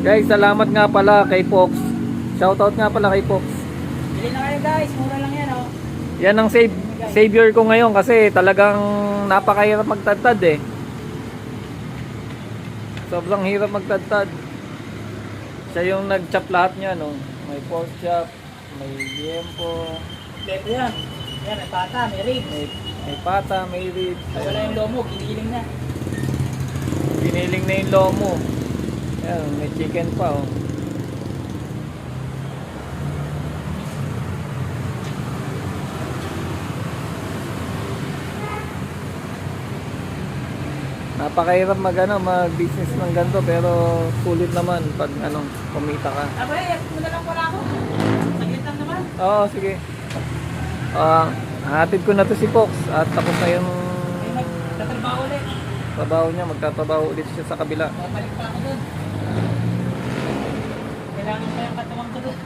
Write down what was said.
Guys, salamat nga pala kay Fox. Shoutout nga pala kay Fox. Bili na kayo guys, mura lang yan oh. Yan ang savior ko ngayon kasi talagang napakahirap magtadtad eh. Sobrang hirap magtadtad. Siya yung nag-chop lahat niya, no? May pork chop, may liempo. Kompleto yan. Yan, may pata, may ribs. May pata, may ribs. Wala yung lomo, ginigiling na. Giniling na yung lomo. Ayan, may chicken pa, oh. Napakahirap mag-business ng ganito pero sulit naman pag kumita ka. Abay, mo na lang pala ako. Saglit lang naman. Oo, sige. Hatid ko na to si Fox at tapos na yung May magtatrabaho ulit. trabaho niya. Magtatrabaho ulit siya sa kabila. Babalik pa ako doon. Kailangan pa yung katawan ko doon.